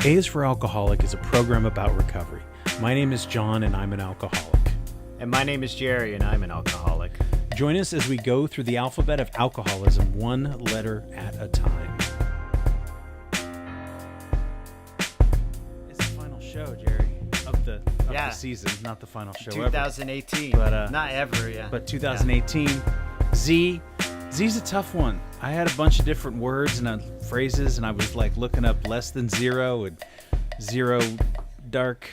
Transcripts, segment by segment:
A is for Alcoholic is a program about recovery. My name is John, and I'm an alcoholic. And my name is Jerry, and I'm an alcoholic. Join us as we go through the alphabet of alcoholism, one letter at a time. It's the final show, Jerry, of the season. Not the final show 2018. But, not ever, yeah. But 2018, yeah. Z's a tough one. I had a bunch of different words and phrases, and I was like looking up less than zero and zero dark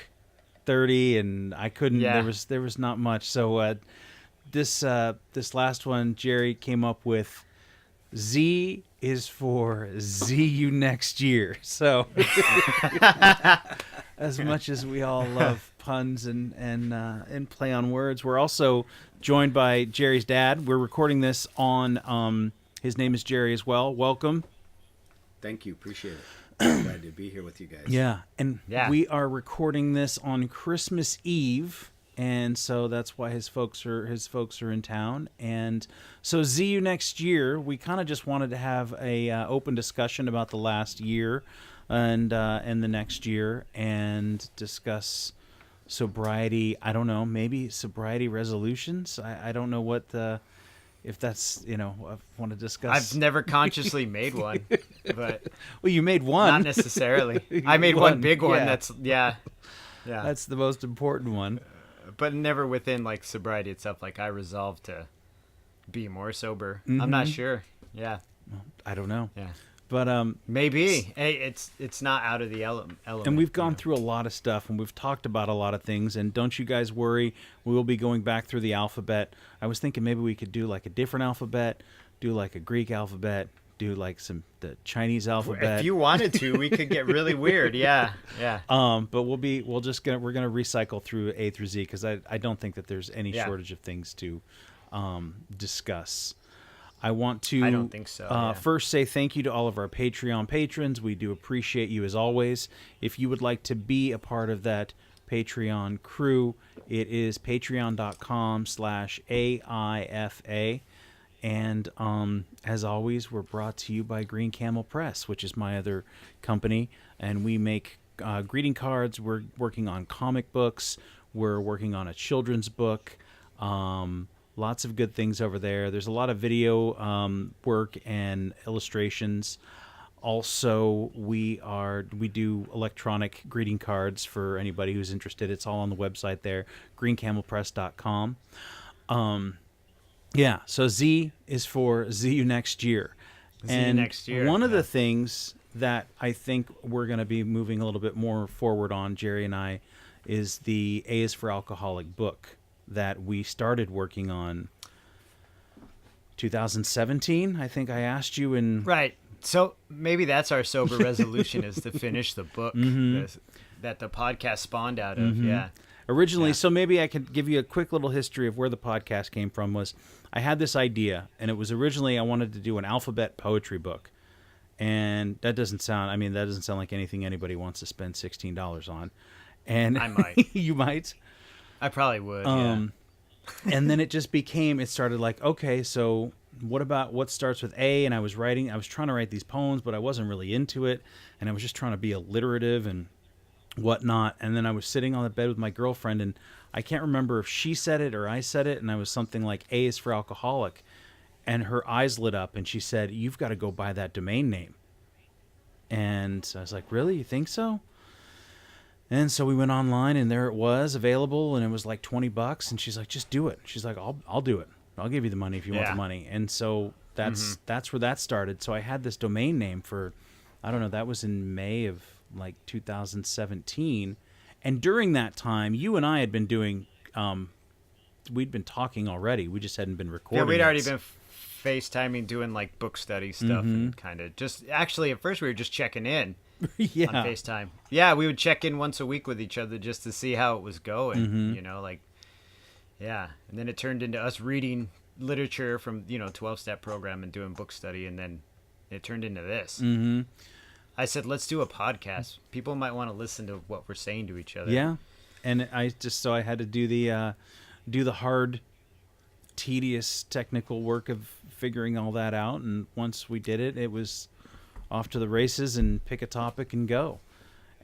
30, and I couldn't. Yeah. There was not much. So this last one, Jerry came up with Z is for see you next year. So as much as we all love puns and play on words, we're also joined by Jerry's dad. We're recording this on his name is Jerry as well. Welcome. Thank you. Appreciate it. I'm glad to be here with you guys. Yeah. And we are recording this on Christmas Eve, and so that's why his folks are in town. And so see you next year. We kind of just wanted to have a open discussion about the last year and the next year, and discuss sobriety. I don't know, maybe sobriety resolutions. I don't know what if that's, I want to discuss. I've never consciously made one, but well, you made one. Not necessarily. I made one big one. Yeah. Yeah. That's the most important one. But never within like sobriety itself. Like I resolved to be more sober. Mm-hmm. I'm not sure. Yeah. Well, I don't know. Yeah. But maybe. Hey, it's not out of the element. And we've gone through a lot of stuff, and we've talked about a lot of things. And don't you guys worry, we will be going back through the alphabet. I was thinking maybe we could do like a different alphabet, do like a Greek alphabet, do like the Chinese alphabet. If you wanted to, we could get really weird. Yeah. But we're gonna recycle through A through Z, because I don't think that there's any shortage of things to discuss. I don't think so. First say thank you to all of our Patreon patrons. We do appreciate you as always. If you would like to be a part of that Patreon crew, it is patreon.com/AIFA. And as always, we're brought to you by Green Camel Press, which is my other company. And we make greeting cards. We're working on comic books. We're working on a children's book. Lots of good things over there. There's a lot of video work and illustrations. Also, we do electronic greeting cards for anybody who's interested. It's all on the website there, greencamelpress.com. So Z is for see you next year. One of the things that I think we're going to be moving a little bit more forward on, Jerry and I, is the A is for Alcoholic book that we started working on 2017. I think I asked you in... Right. So maybe that's our sober resolution, is to finish the book that the podcast spawned out of. Mm-hmm. Yeah. Originally, so maybe I could give you a quick little history of where the podcast came from. Was I had this idea, and it was originally I wanted to do an alphabet poetry book. And that doesn't sound like anything anybody wants to spend $16 on. And I might. You might? I probably would, And then it started like, okay, so what starts with A? And I was trying to write these poems, but I wasn't really into it. And I was just trying to be alliterative and whatnot. And then I was sitting on the bed with my girlfriend, and I can't remember if she said it or I said it. And I was something like A is for Alcoholic. And her eyes lit up, and she said, "You've got to go buy that domain name." And I was like, really? You think so? And so we went online, and there it was available, and it was like $20. And she's like, "Just do it." She's like, "I'll do it. I'll give you the money if you want the money." And so that's where that started. So I had this domain name for, I don't know, that was in May of like 2017. And during that time, you and I had been doing, we'd been talking already. We just hadn't been recording. Yeah, we'd already been FaceTiming, doing like book study stuff, and kind of just actually at first we were just checking in. On FaceTime. Yeah, we would check in once a week with each other just to see how it was going, And then it turned into us reading literature from, 12-step program and doing book study, and then it turned into this. Mm-hmm. I said, let's do a podcast. People might want to listen to what we're saying to each other. Yeah, and I had to do the hard, tedious technical work of figuring all that out, and once we did it, it was off to the races and pick a topic and go.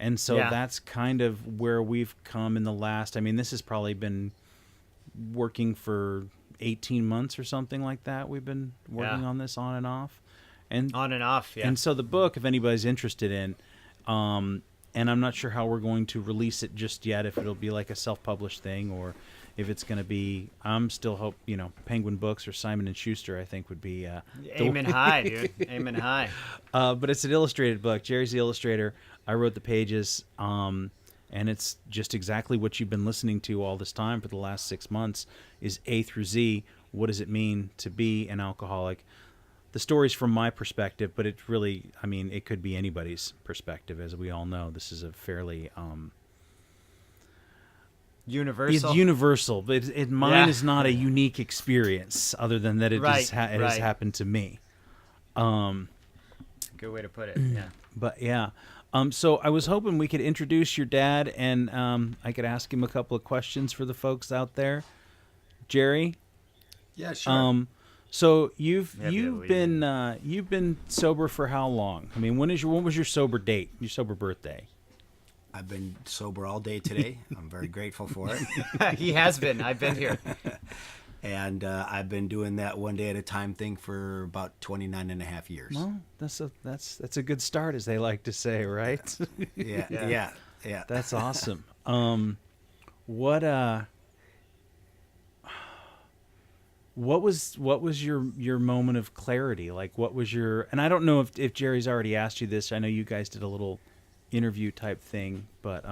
And so that's kind of where we've come in the last, I mean, this has probably been working for 18 months or something like that. We've been working on this on and off. And on and off, yeah. And so the book, if anybody's interested in, and I'm not sure how we're going to release it just yet, if it'll be like a self-published thing or if it's going to be, I'm still hope, Penguin Books or Simon & Schuster, I think would be... aiming high, dude. Aiming high. But it's an illustrated book. Jerry's the illustrator. I wrote the pages, and it's just exactly what you've been listening to all this time for the last 6 months is A through Z. What does it mean to be an alcoholic? The story's from my perspective, but it really, I mean, it could be anybody's perspective. As we all know, this is a fairly... universal. It's universal, but mine is not a unique experience other than that it has happened to me. Good way to put it, yeah. But yeah. So I was hoping we could introduce your dad, and I could ask him a couple of questions for the folks out there. Jerry? Yeah, sure. So you've been sober for how long? I mean, when was your sober date? Your sober birthday? I've been sober all day today. I'm very grateful for it. He has been. I've been here. And I've been doing that one day at a time thing for about 29 and a half years. Well, that's a good start, as they like to say, right? Yeah. That's awesome. What was your moment of clarity? Like, what was your, and I don't know if Jerry's already asked you this. I know you guys did a little interview type thing, but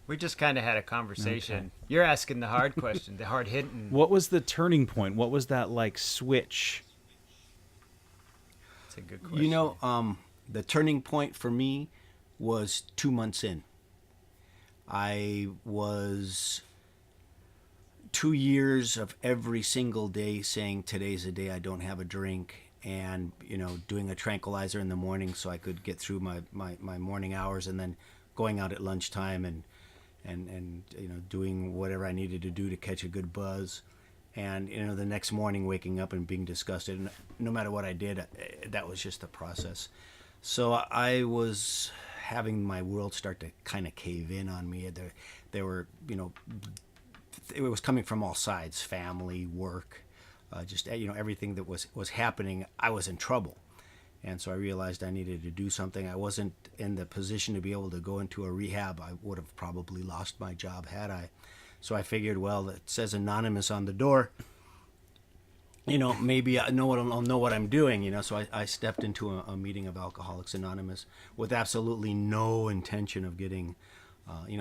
we just kind of had a conversation. Okay. You're asking the hard question, the hard hitting. What was the turning point? What was that like switch? That's a good question. The turning point for me was 2 months in. I was 2 years of every single day saying today's the day I don't have a drink, and doing a tranquilizer in the morning so I could get through my morning hours, and then going out at lunchtime and doing whatever I needed to do to catch a good buzz, and the next morning waking up and being disgusted, and no matter what I did, that was just the process. So I was having my world start to kind of cave in on me. There were it was coming from all sides: family, work, just everything that was happening. I was in trouble, and so I realized I needed to do something. I wasn't in the position to be able to go into a rehab. I would have probably lost my job had I. So I figured, well, it says anonymous on the door. Maybe I'll know what I'm doing. So I stepped into a meeting of Alcoholics Anonymous with absolutely no intention of getting,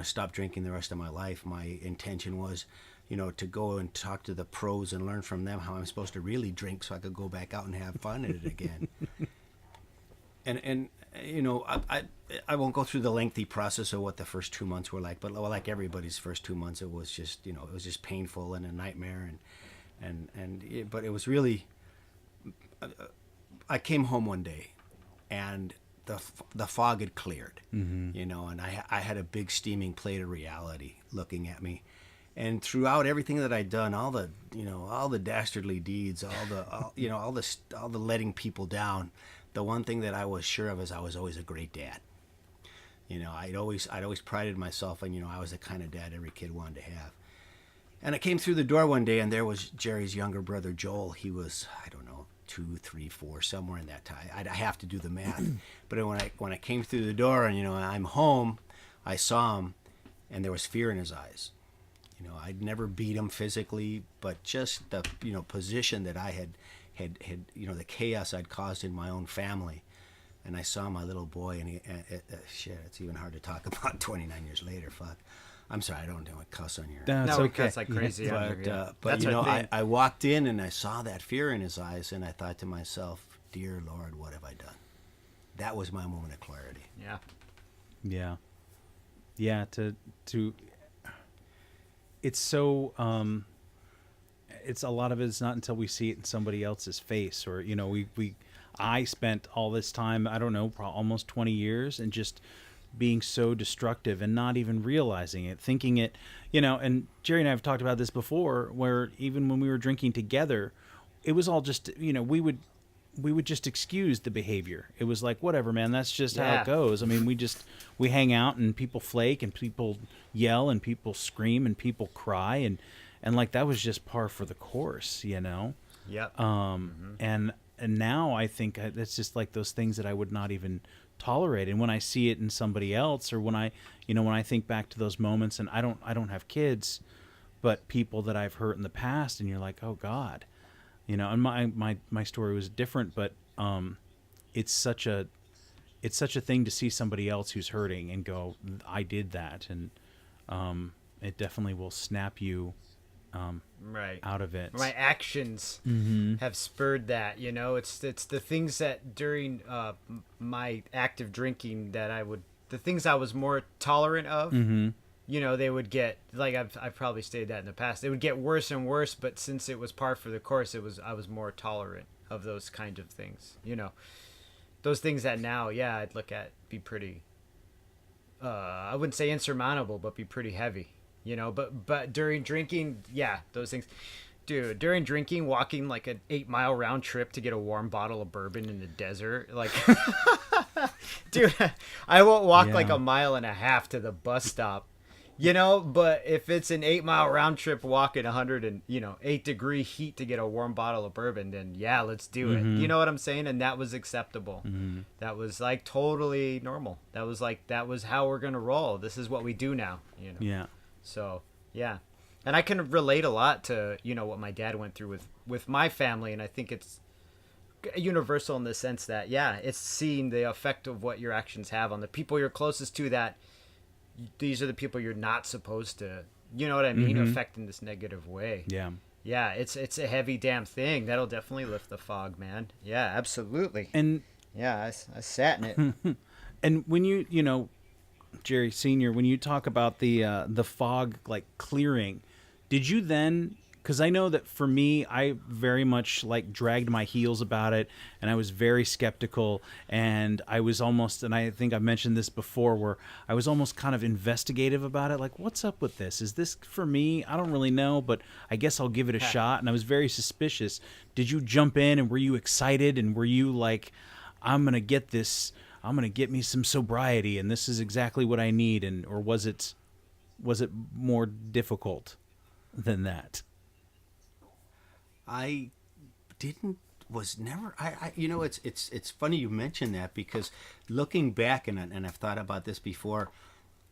stop drinking the rest of my life. My intention was, to go and talk to the pros and learn from them how I'm supposed to really drink so I could go back out and have fun at it again. And I won't go through the lengthy process of what the first 2 months were like, but like everybody's first 2 months, it was just painful and a nightmare, but it was really. I came home one day, and the fog had cleared, and I had a big steaming plate of reality looking at me. And throughout everything that I'd done, all the dastardly deeds, all the letting people down, the one thing that I was sure of is I was always a great dad. I'd always prided myself on, I was the kind of dad every kid wanted to have. And I came through the door one day, and there was Jerry's younger brother, Joel. He was, I don't know, 2, 3, 4, somewhere in that time. I have to do the math. But when I came through the door and, I'm home, I saw him, and there was fear in his eyes. I'd never beat him physically, but just the, position that I had, the chaos I'd caused in my own family. And I saw my little boy, and it's even hard to talk about 29 years later. Fuck. I'm sorry, I don't want to cuss on your... No, we cuss like crazy. But I walked in and I saw that fear in his eyes, and I thought to myself, dear Lord, what have I done? That was my moment of clarity. Yeah, to it's so it's a lot of it is not until we see it in somebody else's face, or I spent all this time, I don't know, almost 20 years, and just being so destructive and not even realizing it, thinking it, and Jerry and I have talked about this before, where even when we were drinking together, it was all just, we would we would just excuse the behavior. It was like, whatever, man, that's just how Yeah. it goes. I mean, we hang out and people flake and people yell and people scream and people cry and like that was just par for the course, you know? Yep. And now I think it's just like those things that I would not even tolerate. And when I see it in somebody else, or when I think back to those moments, and I don't have kids, but people that I've hurt in the past, and you're like, oh God, you know, and my story was different, but it's such a thing to see somebody else who's hurting and go, I did that, and it definitely will snap you right out of it. My actions have spurred that, you know. It's the things that during my active drinking the things I was more tolerant of, you know, they would get, like I've probably stated that in the past, they would get worse and worse, but since it was par for the course, I was more tolerant of those kinds of things, you know. Those things that now, yeah, I'd look at be pretty I wouldn't say insurmountable, but be pretty heavy, you know. But during drinking, yeah, those things, dude, during drinking, walking like an 8-mile round trip to get a warm bottle of bourbon in the desert, like dude, I won't walk like a mile and a half to the bus stop, you know. But if it's an 8-mile round trip walking 8-degree heat to get a warm bottle of bourbon, then yeah, let's do it. You know what I'm saying? And that was acceptable. That was like totally normal. That was how we're gonna roll. This is what we do now, you know. Yeah. So yeah, and I can relate a lot to, you know, what my dad went through with my family, and I think it's universal in the sense that, yeah, it's seeing the effect of what your actions have on the people you're closest to, that these are the people you're not supposed to, you know what I mean, affect in this negative way. Yeah, it's a heavy damn thing. That'll definitely lift the fog, man. Yeah, absolutely. And yeah, I sat in it. and when you know, Jerry Sr., when you talk about the fog like clearing, did you then, because I know that for me, I very much like dragged my heels about it, and I was very skeptical, and I was almost, and I think I've mentioned this before, where I was almost kind of investigative about it, like, what's up with this? Is this for me? I don't really know, but I guess I'll give it a shot, and I was very suspicious. Did you jump in, and were you excited, and were you like, I'm going to get me some sobriety, and this is exactly what I need, and or was it more difficult than that? I you know, it's funny you mention that, because looking back, and I've thought about this before,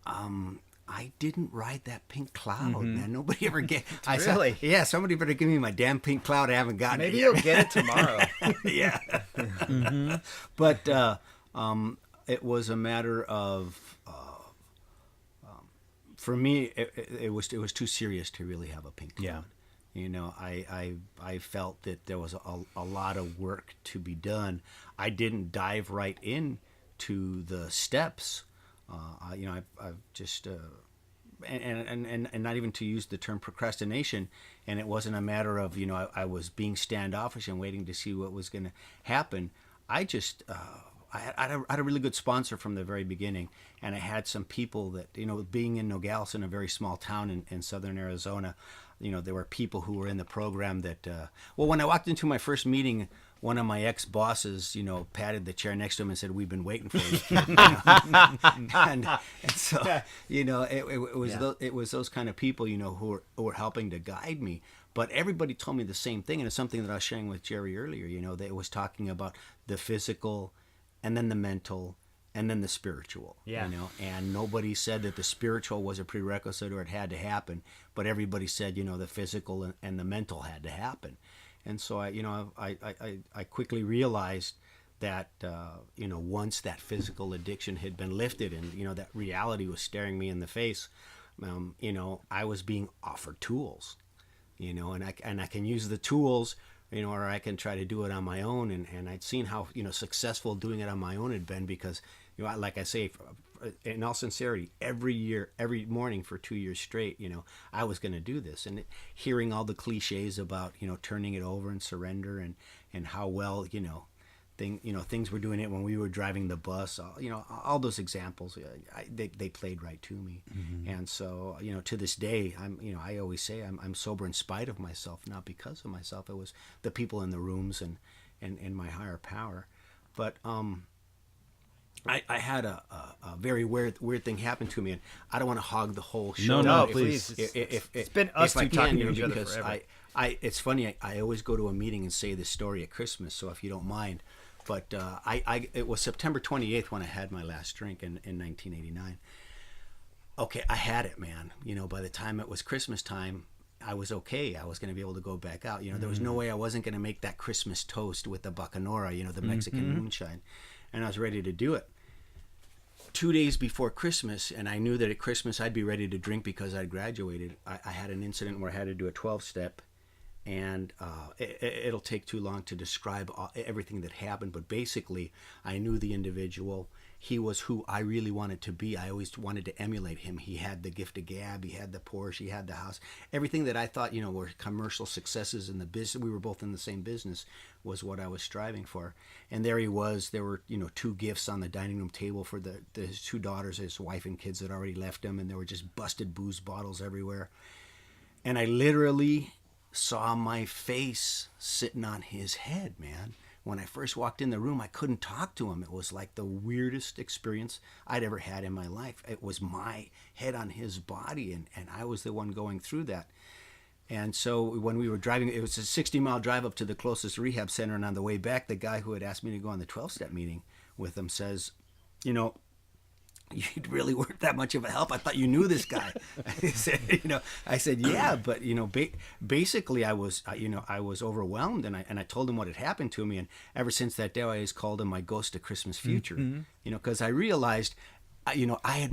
I didn't ride that pink cloud, man. Nobody ever get. Really? Yeah, somebody better give me my damn pink cloud. I haven't gotten Maybe it. you'll get it tomorrow. Yeah. But it was a matter of, for me, it was too serious to really have a pink cloud. Yeah. You know, I felt that there was a lot of work to be done. I didn't dive right in to the steps. You know, I've just and not even to use the term procrastination. And it wasn't a matter of, you know, I was being standoffish and waiting to see what was going to happen. I just I had a really good sponsor from the very beginning, and I had some people that, you know, being in Nogales, in a very small town in southern Arizona, you know, there were people who were in the program that, well, when I walked into my first meeting, one of my ex-bosses, you know, patted the chair next to him and said, "We've been waiting for you, kid." You know? and so, you know, it was those kind of people, you know, who were helping to guide me. But everybody told me the same thing, and it's something that I was sharing with Jerry earlier. You know, that it was talking about the physical, and then the mental, and then the spiritual. Yeah. You know, and nobody said that the spiritual was a prerequisite or it had to happen, but everybody said, you know, the physical and the mental had to happen. And so I quickly realized that, you know, once that physical addiction had been lifted, and, you know, that reality was staring me in the face, you know, I was being offered tools, you know, and I can use the tools, you know, or I can try to do it on my own. And I'd seen how, you know, successful doing it on my own had been, because, you know, like I say, in all sincerity, every morning for 2 years straight, you know, I was going to do this. And hearing all the cliches about, you know, turning it over and surrender, and how well, you know, things were doing it when we were driving the bus, you know, all those examples, they played right to me. Mm-hmm. And so, you know, to this day, I always say I'm sober in spite of myself, not because of myself. It was the people in the rooms, and and my higher power. But I had a very weird thing happen to me, and I don't want to hog the whole show. No, if, please. It's been us two talking to each other because forever. It's funny. I always go to a meeting and say this story at Christmas. So if you don't mind, but it was September 28th when I had my last drink in 1989. Okay, I had it, man. By the time it was Christmas time, I was okay. I was going to be able to go back out. There was no way I wasn't going to make that Christmas toast with the Bacanora, the Mexican moonshine. And I was ready to do it. 2 days before Christmas, and I knew that at Christmas I'd be ready to drink because I'd graduated, I had an incident where I had to do a 12-step. And it'll take too long to describe everything that happened. But basically, I knew the individual. He was who I really wanted to be. I always wanted to emulate him. He had the gift of gab. He had the Porsche. He had the house. Everything that I thought, were commercial successes in the business. We were both in the same business, was what I was striving for. And there he was. There were, 2 gifts on the dining room table for his 2 daughters. His wife and kids had already left him. And there were just busted booze bottles everywhere. And I literally saw my face sitting on his head, man. When I first walked in the room, I couldn't talk to him. It was like the weirdest experience I'd ever had in my life. It was my head on his body, and I was the one going through that. And so when we were driving, it was a 60-mile drive up to the closest rehab center, and on the way back, the guy who had asked me to go on the 12-step meeting with him says, you really weren't that much of a help. I thought you knew this guy. I said, yeah, but basically I was overwhelmed, and I told him what had happened to me, and ever since that day I always called him my ghost of Christmas future, because I realized, I had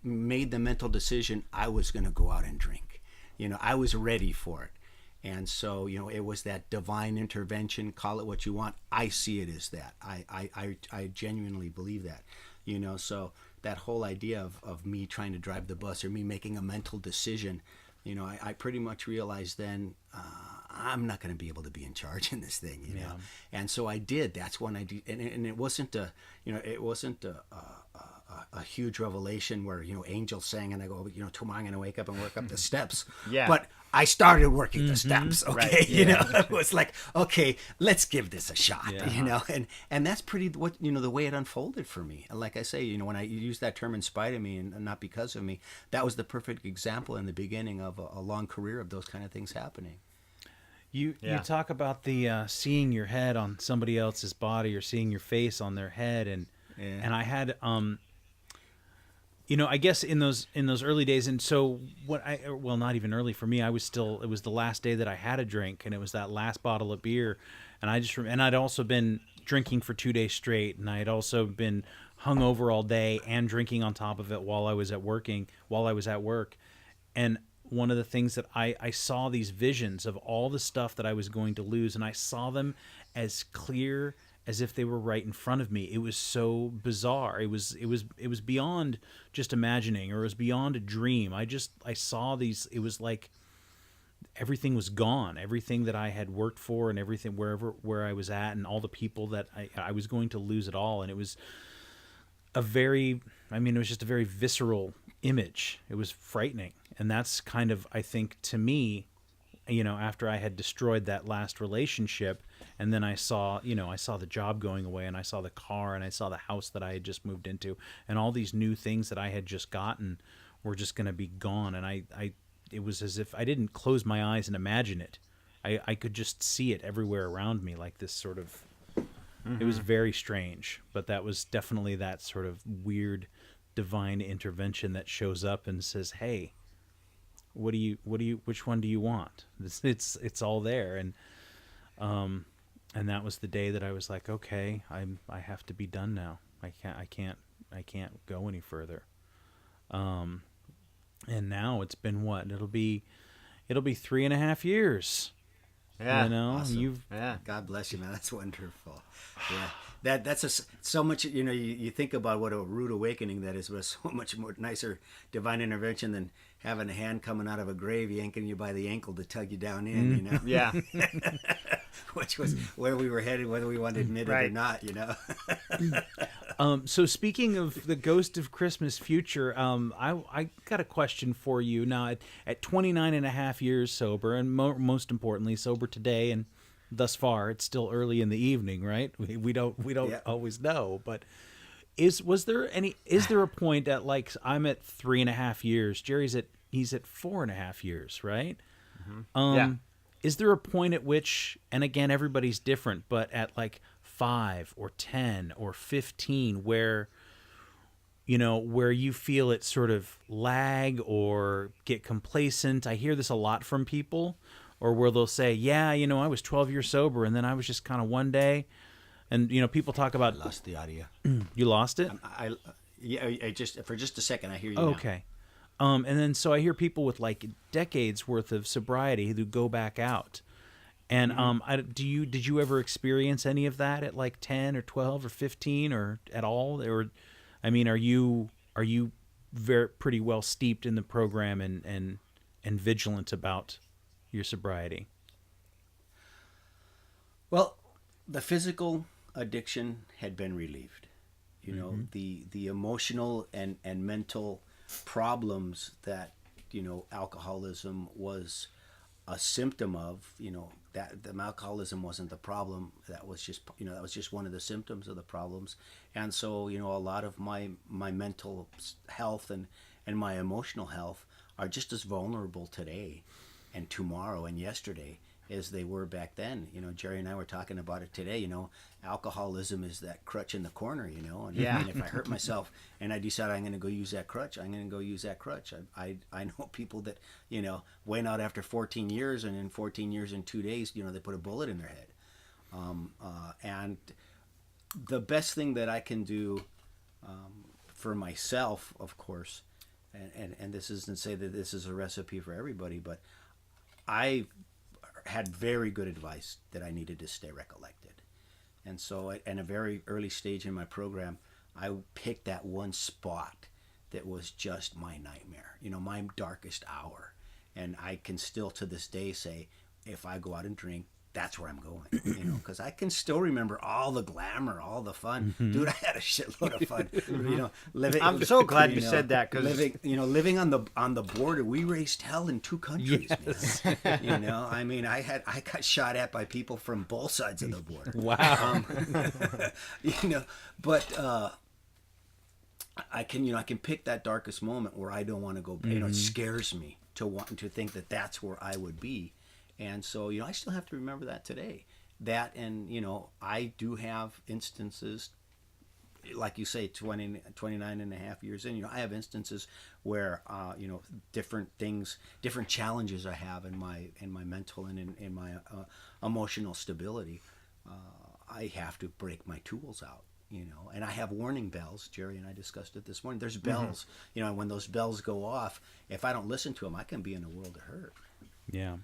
made the mental decision I was going to go out and drink. I was ready for it. And so, it was that divine intervention, call it what you want. I see it as that. I genuinely believe that, so that whole idea of me trying to drive the bus or me making a mental decision, I pretty much realized then I'm not going to be able to be in charge in this thing, know. And so I did. That's when I did, and it wasn't a huge revelation where angels sang and I go, tomorrow I'm going to wake up and work up the steps. Yeah. But I started working the steps. Okay, right, yeah. It was like, okay, let's give this a shot. And that's pretty what the way it unfolded for me. And like I say, when I use that term in spite of me and not because of me, that was the perfect example in the beginning of a long career of those kind of things happening. You talk about the seeing your head on somebody else's body or seeing your face on their head, and I had I guess in those early days, and so not even early for me. It was the last day that I had a drink, and it was that last bottle of beer, and I'd also been drinking for 2 days straight, and I had also been hungover all day and drinking on top of it while I was at work, and one of the things that I saw these visions of all the stuff that I was going to lose, and I saw them as clear as if they were right in front of me. It was so bizarre. It was beyond just imagining, or it was beyond a dream. I saw these. It was like everything was gone. Everything that I had worked for, and everything where I was at, and all the people that I was going to lose it all. And it was it was just a very visceral image. It was frightening. And that's kind of, I think, to me, after I had destroyed that last relationship, and then I saw the job going away, and I saw the car, and I saw the house that I had just moved into, and all these new things that I had just gotten were just going to be gone. And it was as if I didn't close my eyes and imagine it. I could just see it everywhere around me, like this sort of, It was very strange, but that was definitely that sort of weird divine intervention that shows up and says, hey, which one do you want? It's all there. And that was the day that I was like, okay, I have to be done now. I can't go any further. And now it's been what? It'll be 3.5 years. Yeah. Awesome. God bless you, man. That's wonderful. Yeah. That's so much, you think about what a rude awakening that is, but it's so much more nicer divine intervention than having a hand coming out of a grave yanking you by the ankle to tug you down in, Yeah. Which was where we were headed, whether we wanted to admit it or not, So speaking of the ghost of Christmas future, I got a question for you now. At 29 and a half years sober, and most importantly, sober today and thus far, it's still early in the evening, right? We don't always know, but is there a point at, like, I'm at 3.5 years, he's at 4.5 years, right? Yeah. Is there a point at which, and again, everybody's different, but at like 5 or 10 or 15, where you feel it sort of lag or get complacent? I hear this a lot from people, or where they'll say, yeah, I was 12 years sober, and then I was just kind of one day, and people talk about. I lost the audio. You lost it? I just for just a second I hear you. Okay. And then so I hear people with like decades worth of sobriety who go back out. And did you ever experience any of that at like 10 or 12 or 15 or at all? Or, I mean, are you pretty well steeped in the program and vigilant about your sobriety? Well, the physical addiction had been relieved. The emotional and mental problems that alcoholism was a symptom of, that the alcoholism wasn't the problem. That was just one of the symptoms of the problems. And so a lot of my mental health and my emotional health are just as vulnerable today and tomorrow and yesterday as they were back then. Jerry and I were talking about it today. Alcoholism is that crutch in the corner, and, and if I hurt myself and I decide I'm going to go use that crutch, I'm going to go use that crutch. I know people that, went out after 14 years, and in 14 years and 2 days, they put a bullet in their head. And the best thing that I can do for myself, of course, and this isn't to say that this is a recipe for everybody, but I had very good advice that I needed to stay recollected. And so at a very early stage in my program, I picked that one spot that was just my nightmare, my darkest hour. And I can still to this day say, if I go out and drink, that's where I'm going, because I can still remember all the glamour, all the fun. Dude, I had a shitload of fun, living. I'm so glad you said that, because living on the border, we raised hell in 2 countries. Yes. Man. I mean, I got shot at by people from both sides of the border. Wow. But I can pick that darkest moment where I don't want to go. It scares me to want to think that that's where I would be. And so, I still have to remember that today. That, and, I do have instances, like you say, 29 and a half years in, I have instances where, different things, different challenges I have in my mental and in my emotional stability. I have to break my tools out, and I have warning bells. Jerry and I discussed it this morning. There's bells, and when those bells go off, if I don't listen to them, I can be in a world of hurt. Yeah.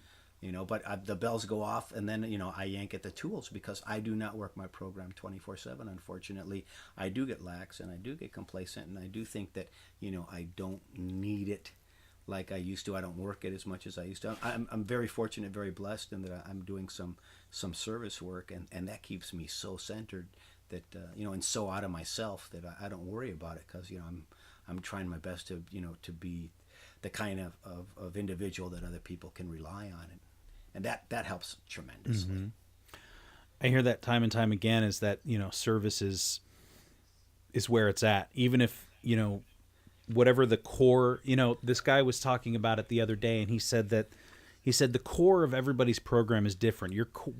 But the bells go off, and then, I yank at the tools, because I do not work my program 24/7. Unfortunately, I do get lax, and I do get complacent, and I do think that, I don't need it like I used to. I don't work it as much as I used to. I'm very fortunate, very blessed, in that I'm doing some service work, and that keeps me so centered that, and so out of myself that I don't worry about it, because, I'm trying my best to, to be the kind of individual that other people can rely on. And that helps tremendously. I hear that time and time again, is that, service is where it's at. Even if, whatever the core, this guy was talking about it the other day, and he said the core of everybody's program is different.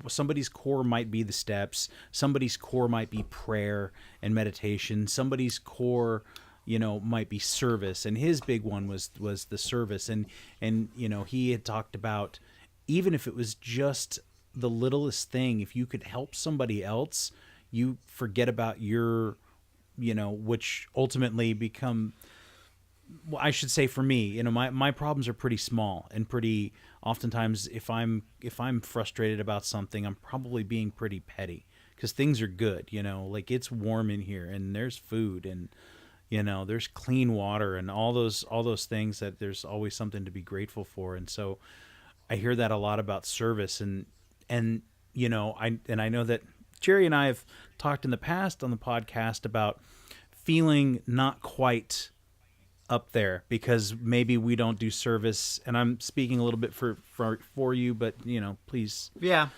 Somebody's core might be the steps. Somebody's core might be prayer and meditation. Somebody's core, might be service. And his big one was the service. And he had talked about, even if it was just the littlest thing, if you could help somebody else, you forget about your, which ultimately become, well, I should say for me, my problems are pretty small, and pretty oftentimes if I'm frustrated about something, I'm probably being pretty petty, because things are good, like it's warm in here, and there's food, and there's clean water, and all those things that there's always something to be grateful for. And so I hear that a lot about service, and I know that Jerry and I have talked in the past on the podcast about feeling not quite up there because maybe we don't do service, and I'm speaking a little bit for you, but please. Yeah.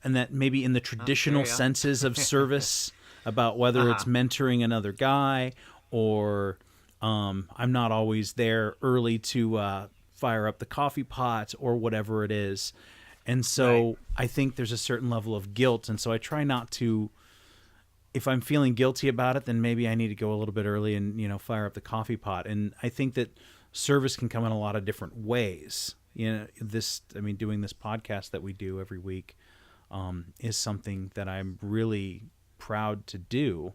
and that maybe in the traditional senses of service about whether it's mentoring another guy or I'm not always there early to fire up the coffee pot or whatever it is. And so I think there's a certain level of guilt. And so I try not to, if I'm feeling guilty about it, then maybe I need to go a little bit early and, fire up the coffee pot. And I think that service can come in a lot of different ways. Doing this podcast that we do every week is something that I'm really proud to do.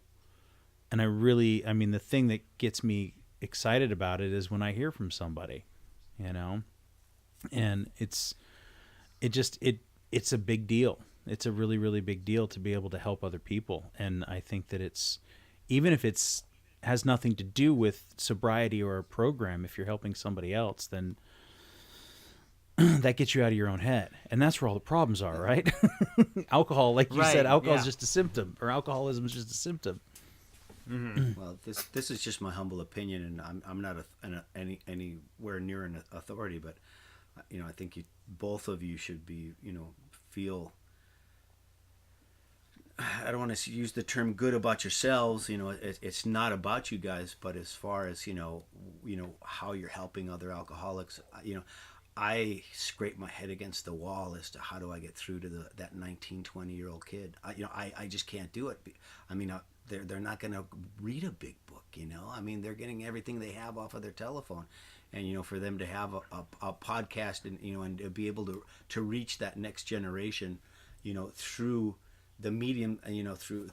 And the thing that gets me excited about it is when I hear from somebody, and it's a big deal. It's a really, really big deal to be able to help other people. And I think that even if it's has nothing to do with sobriety or a program, if you're helping somebody else, then that gets you out of your own head. And that's where all the problems are, right? Alcohol, like you said, alcohol is just a symptom, or alcoholism is just a symptom. Mm-hmm. Well, this is just my humble opinion, and I'm not anywhere near an authority, but I think both of you should be feel. I don't want to use the term good about yourselves. It's not about you guys, but as far as how you're helping other alcoholics, I scrape my head against the wall as to how do I get through to that 19, 20-year-old kid. I just can't do it. They're not going to read a big book, they're getting everything they have off of their telephone. And, for them to have a podcast and to be able to reach that next generation, through the medium, through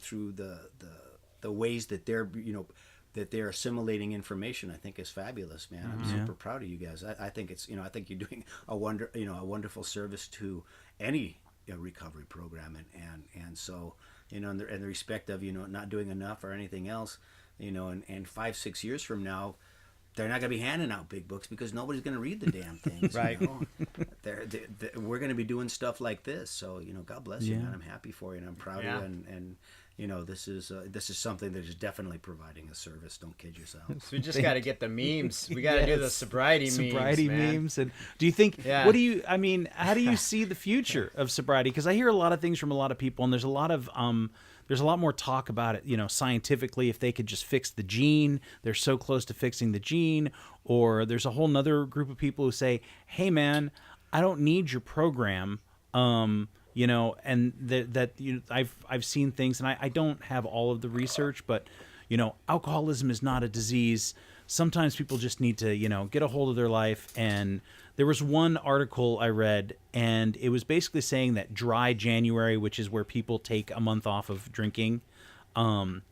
the ways that they're assimilating information, I think is fabulous, man. I'm super proud of you guys. I think it's, I think you're doing a wonderful service to any recovery program. And so, in the respect of, not doing enough or anything else, and 5-6 years from now, they're not going to be handing out big books because nobody's going to read the damn things. Right. We're going to be doing stuff like this. So, God bless you, man. I'm happy for you, and I'm proud of you. And this is something that is definitely providing a service. Don't kid yourselves. So we just got to get the memes. We got to do the sobriety memes. And do you think? Yeah. How do you see the future of sobriety? Because I hear a lot of things from a lot of people, and there's a lot more talk about it, scientifically, if they could just fix the gene, they're so close to fixing the gene. Or there's a whole nother group of people who say, hey, man, I don't need your program. I've seen things, and I don't have all of the research, but, alcoholism is not a disease. Sometimes people just need to, get a hold of their life. And there was one article I read, and it was basically saying that dry January, which is where people take a month off of drinking, they're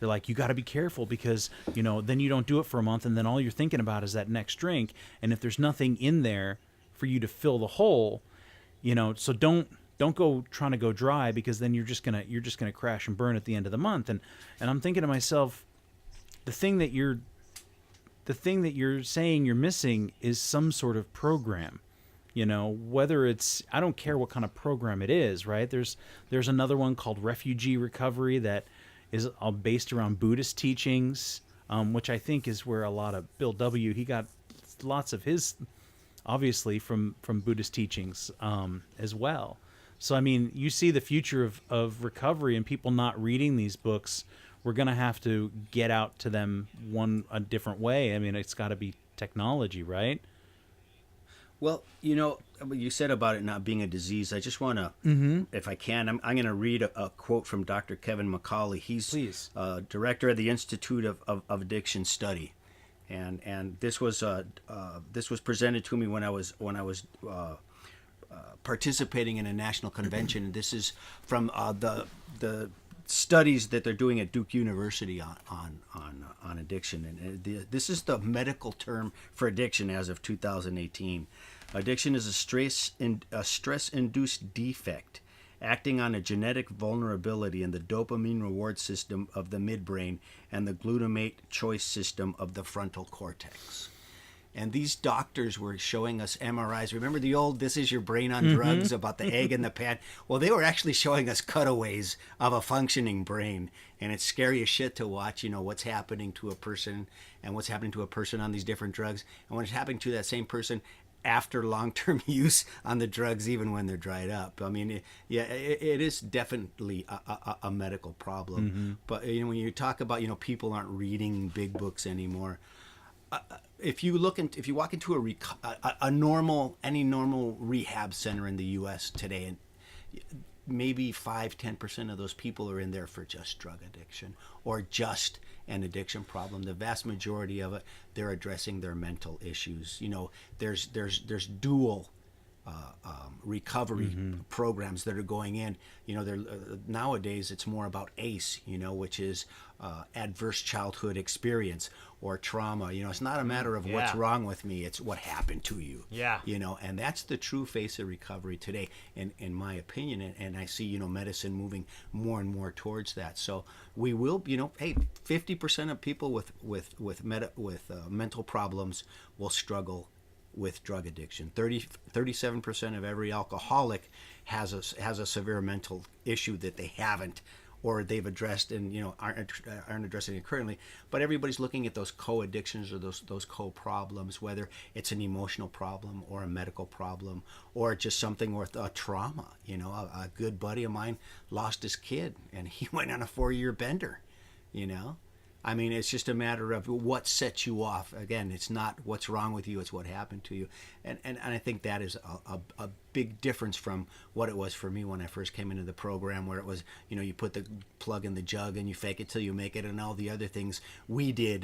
like, you got to be careful because, then you don't do it for a month, and then all you're thinking about is that next drink. And if there's nothing in there for you to fill the hole, so don't go trying to go dry, because then you're just gonna crash and burn at the end of the month. And I'm thinking to myself, the thing that you're saying you're missing is some sort of program. Whether it's, I don't care what kind of program it is, right? There's another one called Refugee Recovery that is all based around Buddhist teachings, which I think is where a lot of Bill W. he got lots of his, obviously, from Buddhist teachings as well. So, you see the future of recovery and people not reading these books. We're going to have to get out to them a different way. It's got to be technology, right? Well, you said about it not being a disease. I just want to, if I can, I'm going to read a quote from Dr. Kevin McCauley. He's director of the Institute of Addiction Study. And this was presented to me when I was participating in a national convention. This is from the studies that they're doing at Duke University on addiction. And this is the medical term for addiction as of 2018. Addiction is a stress-induced defect acting on a genetic vulnerability in the dopamine reward system of the midbrain and the glutamate choice system of the frontal cortex. And these doctors were showing us MRIs. Remember the old "this is your brain on drugs" about the egg in the pan? Well, they were actually showing us cutaways of a functioning brain. And it's scary as shit to watch, what's happening to a person and what's happening to a person on these different drugs. And what's happening to that same person after long-term use on the drugs, even when they're dried up. I mean, it is definitely a medical problem. But when you talk about people aren't reading big books anymore. If you walk into any normal rehab center in the U.S. today, and maybe 5-10% of those people are in there for just drug addiction or just an addiction problem. The vast majority of it, they're addressing their mental issues. There's dual recovery programs that are going in. Nowadays it's more about ACE, which is adverse childhood experience or trauma. It's not a matter of what's wrong with me, it's what happened to you. And that's the true face of recovery today, in my opinion. And I see medicine moving more and more towards that. So we will, 50% of people with mental problems will struggle with drug addiction. 37% of every alcoholic has a severe mental issue that they haven't, or they've addressed and aren't addressing it currently. But everybody's looking at those co-addictions or those co-problems, whether it's an emotional problem or a medical problem or just something with a trauma. A good buddy of mine lost his kid and he went on a 4-year bender. I mean, it's just a matter of what sets you off. Again, it's not what's wrong with you, it's what happened to you. And I think that is a big difference from what it was for me when I first came into the program, where it was, you put the plug in the jug and you fake it till you make it, and all the other things we did,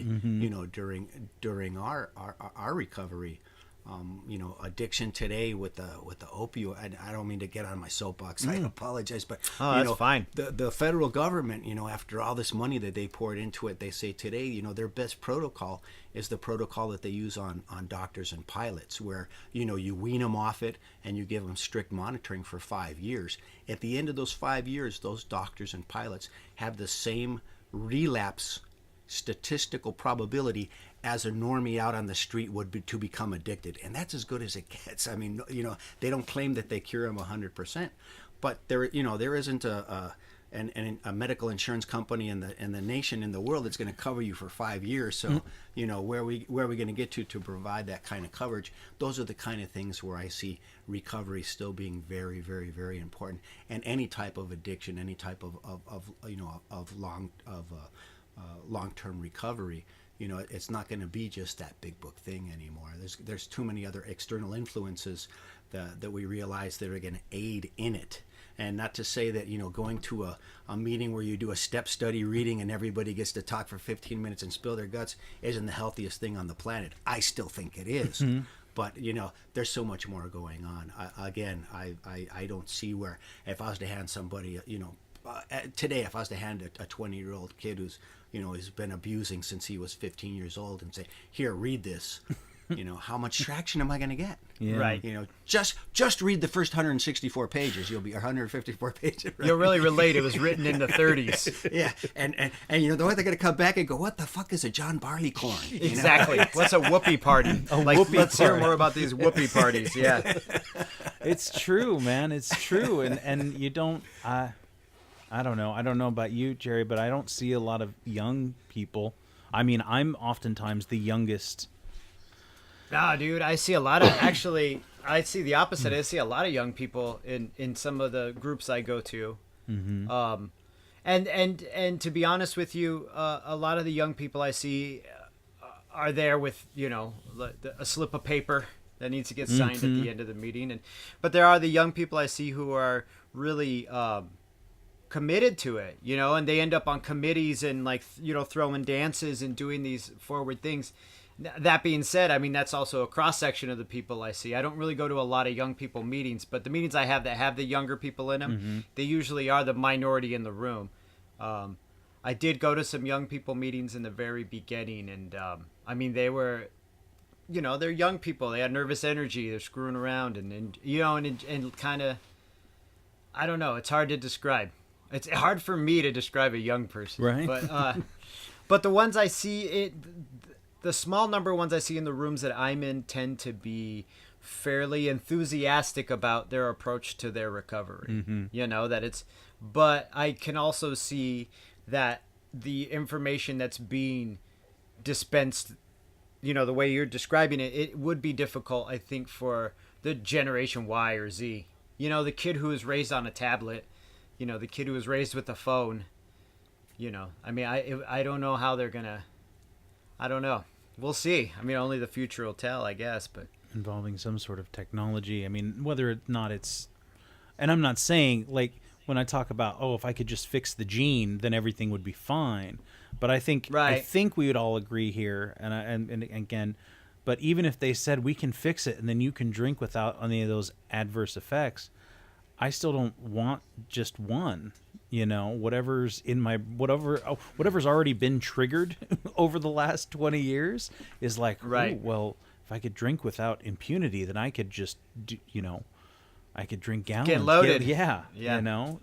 during our recovery. Addiction today with the opioid. I don't mean to get on my soapbox. I apologize, but that's fine. The federal government, after all this money that they poured into it, they say today, their best protocol is the protocol that they use on doctors and pilots, where you wean them off it and you give them strict monitoring for 5 years. At the end of those 5 years, those doctors and pilots have the same relapse statistical probability as a normie out on the street would be to become addicted, and that's as good as it gets. I mean, they don't claim that they cure them 100%, but there isn't a medical insurance company in the nation, in the world, that's going to cover you for 5 years. So where are we going to get to provide that kind of coverage? Those are the kind of things where I see recovery still being very, very, very important, and any type of addiction, any type of long-term recovery. It's not going to be just that big book thing anymore. There's too many other external influences that we realize that are going to aid in it. And not to say that, going to a meeting where you do a step study reading and everybody gets to talk for 15 minutes and spill their guts isn't the healthiest thing on the planet. I still think it is. But, there's so much more going on. I don't see where, if I was to hand somebody, today, if I was to hand a 20-year-old kid who's been abusing since he was 15 years old and say, here, read this, how much traction am I going to get? Yeah. Right. Just read the first 164 pages. You'll be 154 pages. Right? You'll really relate. It was written in the 30s. Yeah. And the way they're going to come back and go, what the fuck is a John Barleycorn? Exactly. What's a whoopee party? Let's hear more about these whoopee parties. Yeah. It's true, man. It's true. And you don't, I don't know. I don't know about you, Jerry, but I don't see a lot of young people. I mean, I'm oftentimes the youngest. Nah, dude, I see a lot of, actually, I see the opposite. I see a lot of young people in some of the groups I go to. And to be honest with you, a lot of the young people I see are there with, a slip of paper that needs to get signed at the end of the meeting. But there are the young people I see who are really committed to it, and they end up on committees and throwing dances and doing these forward things. That being said, I mean, that's also a cross-section of the people I see. I don't really go to a lot of young people meetings, but the meetings I have that have the younger people in them, they usually are the minority in the room. I did go to some young people meetings in the very beginning, and I mean, they were, they're young people. They had nervous energy. They're screwing around and kind of, I don't know. It's hard to describe. It's hard for me to describe a young person, right? But the ones I see, the small number of ones I see in the rooms that I'm in tend to be fairly enthusiastic about their approach to their recovery. But I can also see that the information that's being dispensed the way you're describing it, it would be difficult, I think, for the generation Y or Z. The kid who was raised on a tablet, the kid who was raised with a phone. I mean, I don't know how they're gonna. I don't know. We'll see. I mean, only the future will tell, I guess. But involving some sort of technology. I mean, whether or not it's, and I'm not saying like when I talk about, oh, if I could just fix the gene, then everything would be fine. But I think we would all agree here, and again, but even if they said we can fix it and then you can drink without any of those adverse effects, I still don't want just one. Whatever's already been triggered over the last 20 years is like, right. Well, if I could drink without impunity, then I could just I could drink gallons. Get loaded. Yeah.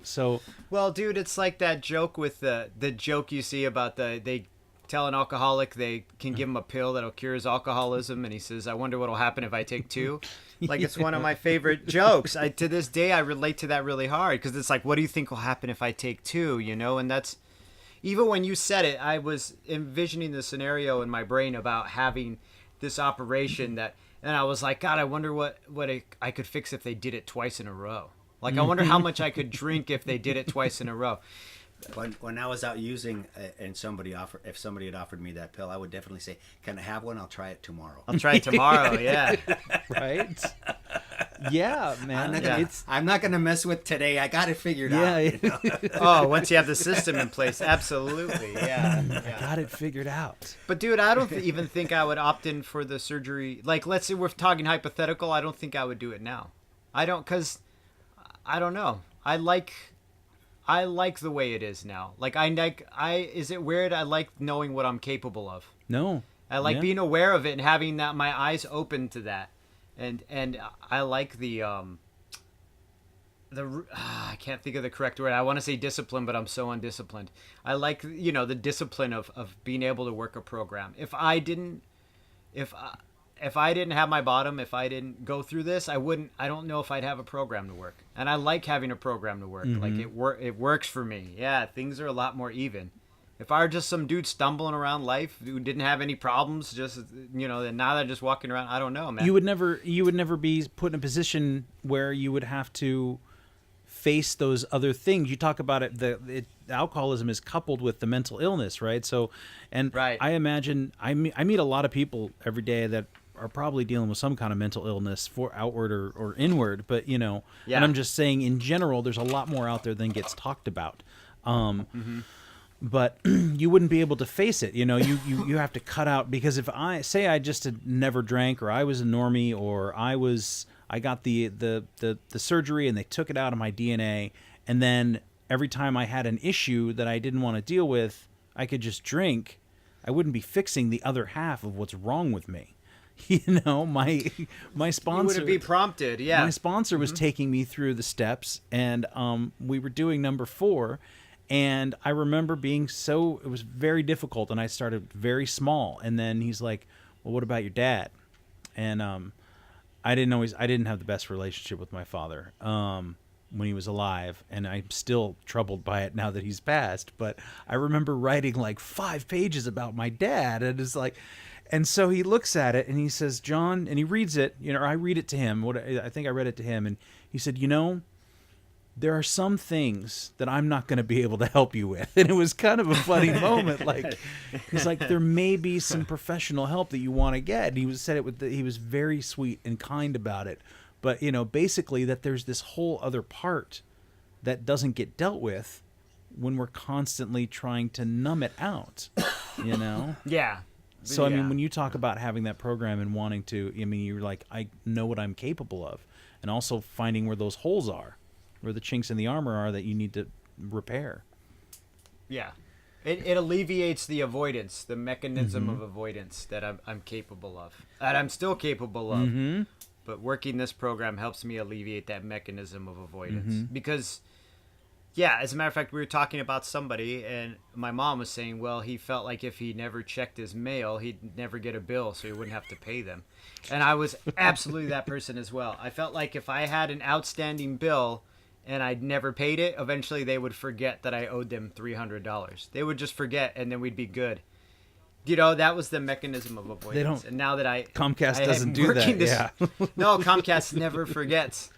So. Well, dude, it's like that joke with the joke you see about they tell an alcoholic they can give him a pill that'll cure his alcoholism, and he says, "I wonder what'll happen if I take 2." Like, it's one of my favorite jokes. To this day, I relate to that really hard because it's like, what do you think will happen if I take 2? And that's, even when you said it, I was envisioning the scenario in my brain about having this operation that, and I was like, God, I wonder what I could fix if they did it twice in a row. Like, I wonder how much I could drink if they did it twice in a row. When I was out using, and if somebody had offered me that pill, I would definitely say, "Can I have one? I'll try it tomorrow." Yeah. Right. Yeah, man. I'm not gonna mess with today. I got it figured out. Oh, once you have the system in place, absolutely. Yeah. I got it figured out. But dude, I don't even think I would opt in for the surgery. Like, let's say we're talking hypothetical. I don't think I would do it now. Because I don't know. I like the way it is now. Is it weird? I like knowing what I'm capable of. No. I like being aware of it and having my eyes open to that. And I like the I can't think of the correct word. I want to say discipline, but I'm so undisciplined. I like, the discipline of being able to work a program. If I didn't have my bottom, if I didn't go through this, I don't know if I'd have a program to work. And I like having a program to work. Mm-hmm. Like, it works for me. Yeah, things are a lot more even. If I were just some dude stumbling around life who didn't have any problems, just, and now they're just walking around, I don't know, man. You would never be put in a position where you would have to face those other things. You talk about it, alcoholism is coupled with the mental illness, right? So, and right. I imagine, I meet a lot of people every day that are probably dealing with some kind of mental illness, for outward or inward, but and I'm just saying in general, there's a lot more out there than gets talked about. Mm-hmm. But you wouldn't be able to face it. You have to cut out, because if I just had never drank, or I was a normie, or I got the surgery and they took it out of my DNA, and then every time I had an issue that I didn't want to deal with, I could just drink, I wouldn't be fixing the other half of what's wrong with me. My sponsor, you wouldn't be prompted. Yeah, my sponsor was taking me through the steps, and we were doing number 4. And I remember it was very difficult, and I started very small. And then he's like, "Well, what about your dad?" And I didn't have the best relationship with my father when he was alive, and I'm still troubled by it now that he's passed. But I remember writing like 5 pages about my dad, and it's like, and so he looks at it and he says, "John," and he reads it, or I read it to him. I think I read it to him, and he said, "There are some things that I'm not going to be able to help you with." And it was kind of a funny moment. Like, he's like, "There may be some professional help that you want to get." And he was very sweet and kind about it. But, basically that there's this whole other part that doesn't get dealt with when we're constantly trying to numb it out, Yeah. So, I mean, when you talk about having that program and wanting to, you're like, I know what I'm capable of. And also finding where those holes are, where the chinks in the armor are that you need to repair. Yeah. It alleviates the avoidance, the mechanism of avoidance that I'm capable of, that I'm still capable of. Mm-hmm. But working this program helps me alleviate that mechanism of avoidance. Mm-hmm. Because, as a matter of fact, we were talking about somebody, and my mom was saying, well, he felt like if he never checked his mail, he'd never get a bill, so he wouldn't have to pay them. And I was absolutely that person as well. I felt like if I had an outstanding bill and I'd never paid it, eventually they would forget that I owed them $300. They would just forget, and then we'd be good. That was the mechanism of avoidance. They don't. And now that Comcast I doesn't do that. Yeah. No, Comcast never forgets.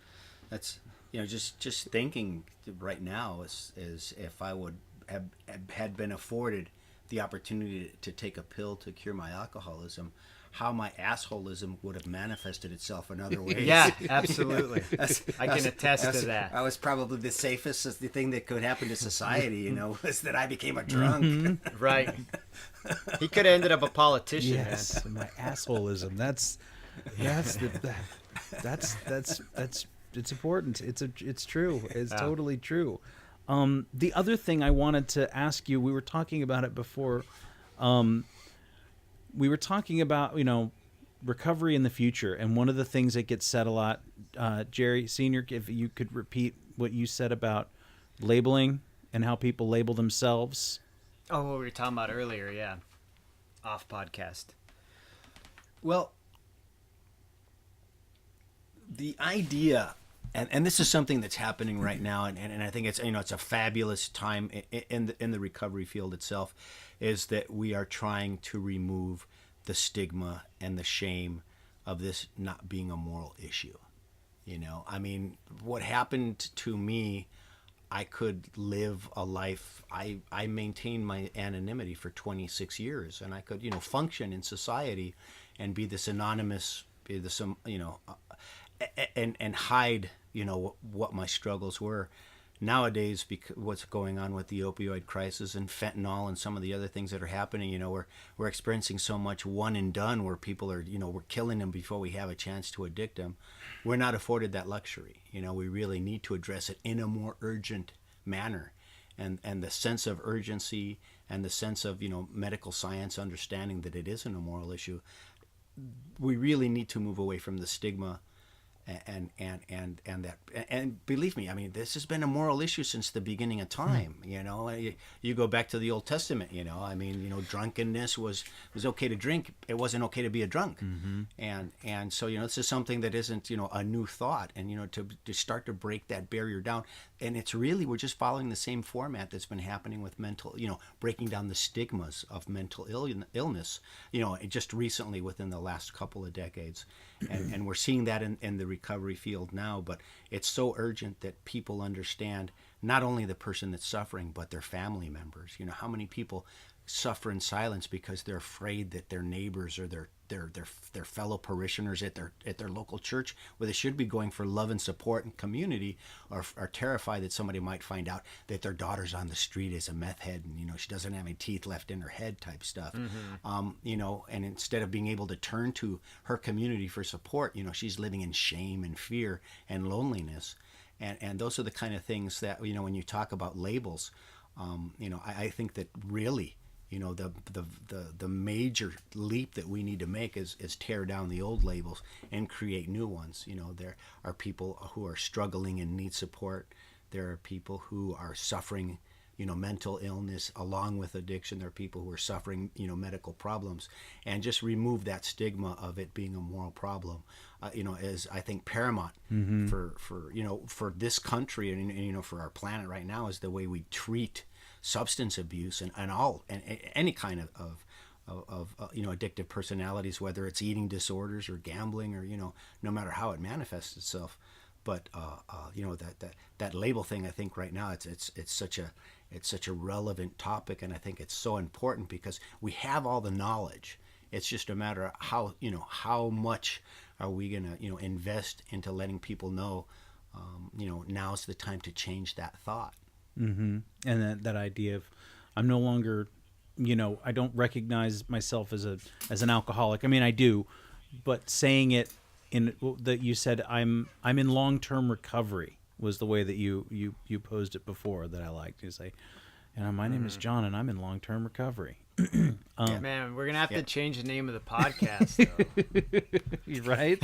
That's just thinking right now is if I would have had been afforded the opportunity to take a pill to cure my alcoholism, how my assholism would have manifested itself in other ways. Yeah, absolutely. I can attest to that. I was probably the safest the thing that could happen to society, was that I became a drunk. Right. He could have ended up a politician. Yes, man. my assholism. That's it's important. It's true. It's totally true. The other thing I wanted to ask you, we were talking about it before. We were talking about, recovery in the future. And one of the things that gets said a lot, Jerry Sr., if you could repeat what you said about labeling and how people label themselves. Oh, what we were talking about earlier, yeah. Off podcast. Well, the idea, and this is something that's happening right now, and I think it's it's a fabulous time in the recovery field itself, is that we are trying to remove the stigma and the shame of this not being a moral issue. What happened to me, I could live a life. I maintained my anonymity for 26 years, and I could function in society and be this anonymous, and hide what my struggles were. Nowadays, because what's going on with the opioid crisis and fentanyl and some of the other things that are happening, we're experiencing so much one and done where people are, we're killing them before we have a chance to addict them. We're not afforded that luxury. We really need to address it in a more urgent manner. And the sense of urgency and the sense of, medical science understanding that it isn't a moral issue, we really need to move away from the stigma. And believe me, this has been a moral issue since the beginning of time. You go back to the Old Testament. Drunkenness was okay to drink. It wasn't okay to be a drunk. Mm-hmm. And so this is something that isn't a new thought. And to start to break that barrier down. And it's really, we're just following the same format that's been happening with mental, breaking down the stigmas of mental illness. Just recently within the last couple of decades. And we're seeing that in the recovery field now, but it's so urgent that people understand not only the person that's suffering, but their family members. How many people suffer in silence because they're afraid that their neighbors or their fellow parishioners at their local church, where they should be going for love and support and community, are terrified that somebody might find out that their daughter's on the street as a meth head and she doesn't have any teeth left in her head type stuff. Mm-hmm. And instead of being able to turn to her community for support, she's living in shame and fear and loneliness. And those are the kind of things that when you talk about labels, I think that really the major leap that we need to make is tear down the old labels and create new ones. There are people who are struggling and need support. There are people who are suffering, mental illness along with addiction. There are people who are suffering, medical problems, and just remove that stigma of it being a moral problem. Is I think paramount mm-hmm. for this country and for our planet right now is the way we treat substance abuse and any kind of addictive personalities, whether it's eating disorders or gambling or no matter how it manifests itself. But that label thing, I think right now it's such a relevant topic, and I think it's so important because we have all the knowledge. It's just a matter of how much are we gonna invest into letting people know now's the time to change that thought. Mm-hmm. And that idea of I'm no longer, I don't recognize myself as an alcoholic. I mean, I do, but saying it in that you said I'm in long-term recovery was the way that you posed it before that I liked. You say, my name is John and I'm in long-term recovery. Man, we're gonna have to change the name of the podcast, though. Right?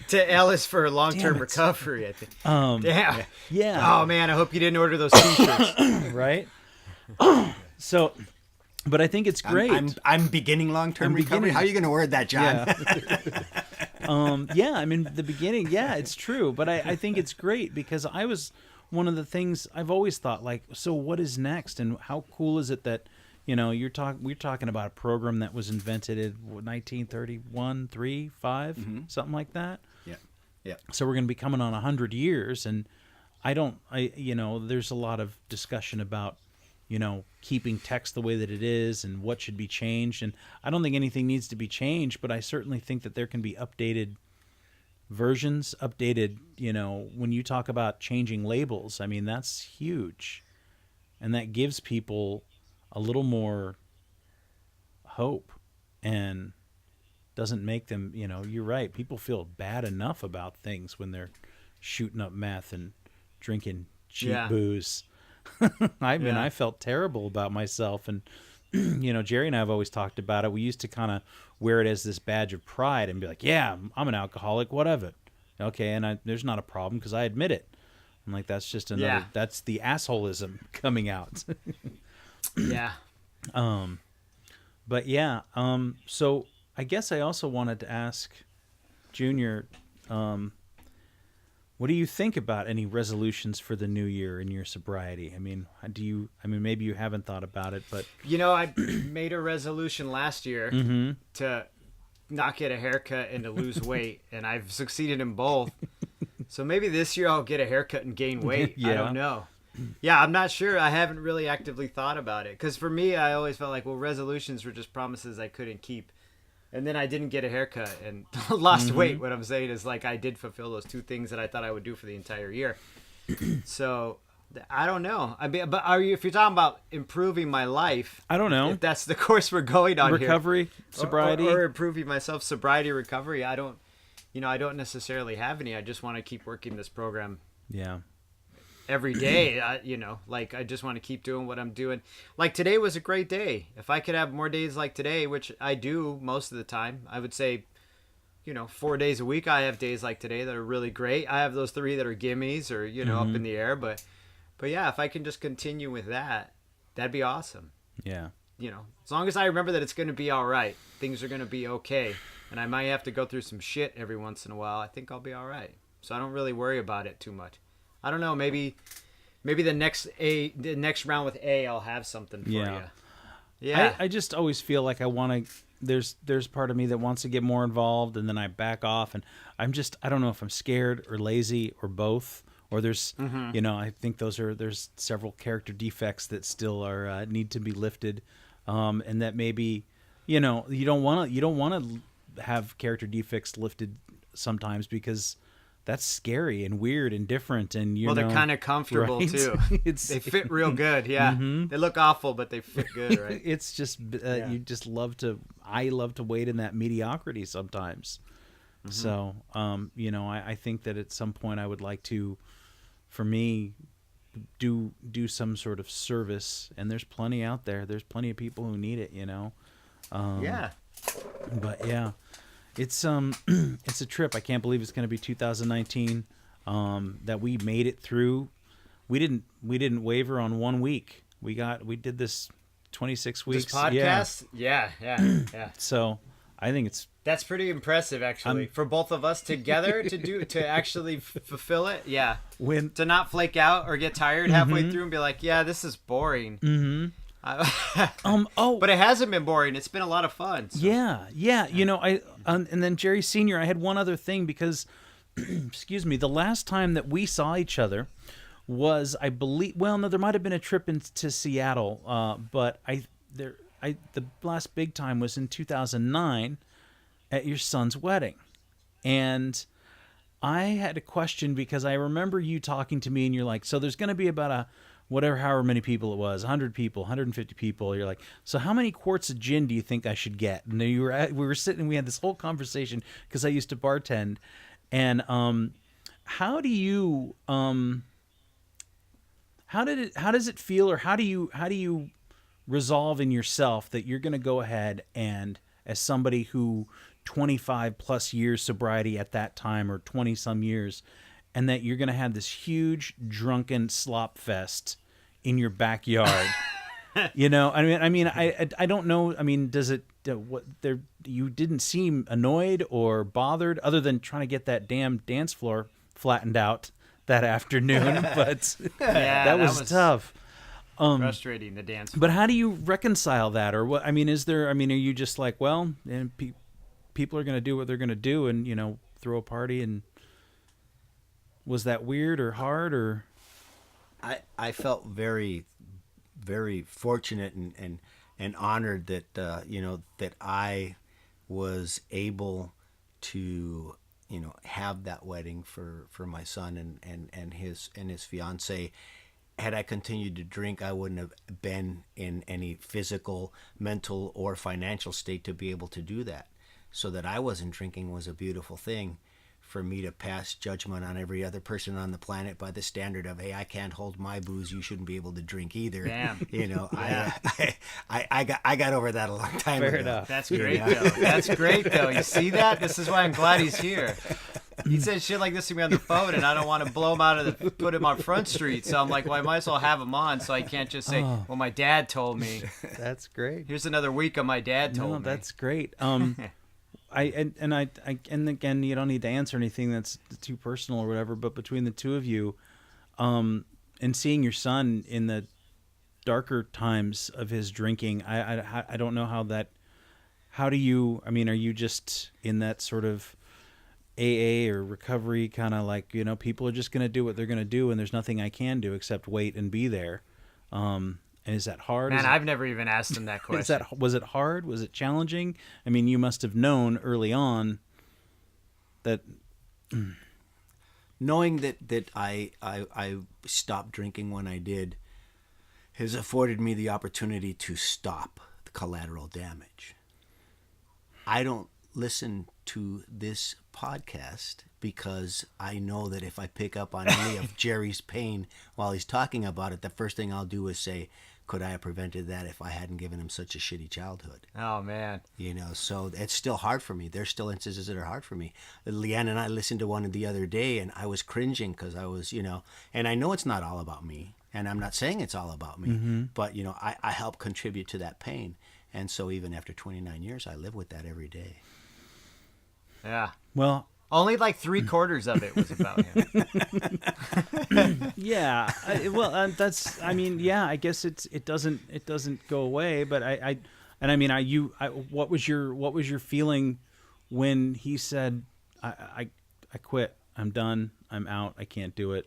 To Ellis for long-term recovery, I think. Damn. Yeah. Oh man, I hope you didn't order those T-shirts. Right. So, but I think it's great. I'm beginning long-term recovery. How are you going to word that, John? Yeah. The beginning. Yeah, it's true. But I think it's great because I was one of the things I've always thought, like, so what is next, and how cool is it that we're talking about a program that was invented in 1931, 3, 5, something like that. Yeah. Yeah. So we're going to be coming on 100 years, and there's a lot of discussion about, keeping text the way that it is and what should be changed. And I don't think anything needs to be changed, but I certainly think that there can be updated versions, when you talk about changing labels, I mean, that's huge. And that gives people a little more hope and doesn't make them, you're right. People feel bad enough about things when they're shooting up meth and drinking cheap booze. I felt terrible about myself. And, Jerry and I have always talked about it. We used to kind of wear it as this badge of pride and be like, yeah, I'm an alcoholic, whatever. Okay. And there's not a problem because I admit it. I'm like, that's just another, that's the assholeism coming out. Yeah. But yeah. So I guess I also wanted to ask Junior, what do you think about any resolutions for the new year in your sobriety? I mean, maybe you haven't thought about it, but I made a resolution last year to not get a haircut and to lose weight, and I've succeeded in both. So maybe this year I'll get a haircut and gain weight. I don't know. Yeah, I'm not sure. I haven't really actively thought about it. Because for me, I always felt like, resolutions were just promises I couldn't keep. And then I didn't get a haircut and lost weight. What I'm saying is, like, I did fulfill those two things that I thought I would do for the entire year. So I don't know. I mean, but if you're talking about improving my life, I don't know if that's the course we're going on recovery, here. sobriety, or improving myself, sobriety, recovery. I don't necessarily have any. I just want to keep working this program. Yeah. Every day, I just want to keep doing what I'm doing. Like today was a great day. If I could have more days like today, which I do most of the time, I would say, 4 days a week, I have days like today that are really great. I have those 3 that are gimmies or, up in the air. But yeah, if I can just continue with that, that'd be awesome. Yeah. As long as I remember that it's going to be all right, things are going to be okay. And I might have to go through some shit every once in a while. I think I'll be all right. So I don't really worry about it too much. I don't know. Maybe the next round with A, I'll have something for you. Yeah. I just always feel like I want to. There's part of me that wants to get more involved, and then I back off, and I don't know if I'm scared or lazy or both. Or there's I think there's several character defects that still are need to be lifted, and that maybe you don't want to have character defects lifted sometimes because that's scary and weird and different, and they're kind of comfortable too. They fit real good. Yeah, they look awful, but they fit good, right? It's just you just I love to wade in that mediocrity sometimes. So I think that at some point I would like to, for me, do some sort of service, and there's plenty out there. There's plenty of people who need it. Yeah. But yeah. It's it's a trip. I can't believe it's going to be 2019. That we made it through. We didn't waver on 1 week. We did this 26 weeks. This podcast? Yeah. So I think that's pretty impressive, actually, for both of us together to actually fulfill it. Yeah. To not flake out or get tired halfway through and be like, yeah, this is boring. But it hasn't been boring. It's been a lot of fun. So. Yeah. And then Jerry Sr., I had one other thing because, excuse me, the last time that we saw each other was, I believe, there might have been a trip into Seattle, but the last big time was in 2009 at your son's wedding, and I had a question because I remember you talking to me, and you're like, so there's going to be about however many people it was, 100 people, 150 people. You're like, so how many quarts of gin do you think I should get? And we were sitting, we had this whole conversation because I used to bartend. And how does it feel, or how do you resolve in yourself that you're going to go ahead and, as somebody who 25 plus years sobriety at that time, or 20 some years, and that you're going to have this huge drunken slop fest in your backyard? I don't know. I mean, does it, you didn't seem annoyed or bothered other than trying to get that damn dance floor flattened out that afternoon, but that was tough. Frustrating, the dance floor. But how do you reconcile that? Or what? I mean, are you just like, well, and people are going to do what they're going to do, and throw a party? And was that weird or hard or? I felt very, very fortunate and honored that that I was able to have that wedding for my son and his fiance. Had I continued to drink, I wouldn't have been in any physical, mental, or financial state to be able to do that. So that I wasn't drinking was a beautiful thing. For me to pass judgment on every other person on the planet by the standard of, hey, I can't hold my booze, you shouldn't be able to drink either. Damn. Yeah. I got over that a long time ago. Fair enough. That's great, though. That's great, though. You see that? This is why I'm glad he's here. He said shit like this to me on the phone, and I don't want to blow him put him on Front Street. So I'm like, well, I might as well have him on, so I can't just say, well, my dad told me. That's great. Here's another week of my dad told me. No, that's great. And again, you don't need to answer anything that's too personal or whatever. But between the two of you, and seeing your son in the darker times of his drinking, I don't know how that. How do you? I mean, are you just in that sort of AA or recovery kind of like, people are just going to do what they're going to do, and there's nothing I can do except wait and be there. And is that hard? Man, I've never even asked him that question. Was it hard? Was it challenging? I mean, you must have known early on that. Knowing that I stopped drinking when I did has afforded me the opportunity to stop the collateral damage. I don't listen to this podcast because I know that if I pick up on any of Jerry's pain while he's talking about it, the first thing I'll do is say, could I have prevented that if I hadn't given him such a shitty childhood? Oh, man. So it's still hard for me. There's still instances that are hard for me. Leanne and I listened to one the other day, and I was cringing because I was, and I know it's not all about me, and I'm not saying it's all about me, but, I help contribute to that pain. And so even after 29 years, I live with that every day. Yeah. Well, only like 3/4 of it was about him. Yeah. I guess it doesn't go away, but what was your feeling when he said, I quit, I'm done, I'm out, I can't do it?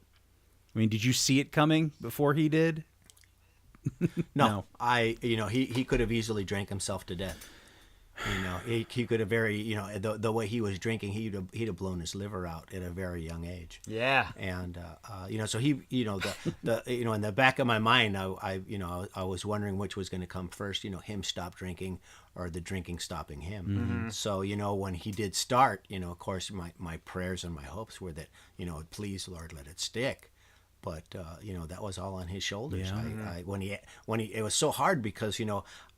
I mean, did you see it coming before he did? No. He could have easily drank himself to death. He could have the way he was drinking, he'd have blown his liver out at a very young age. Yeah. And so he, the in the back of my mind, I was wondering which was going to come first, him stop drinking or the drinking stopping him. Mm-hmm. So when he did start, of course my prayers and my hopes were that please Lord, let it stick. But that was all on his shoulders. Yeah. When he it was so hard because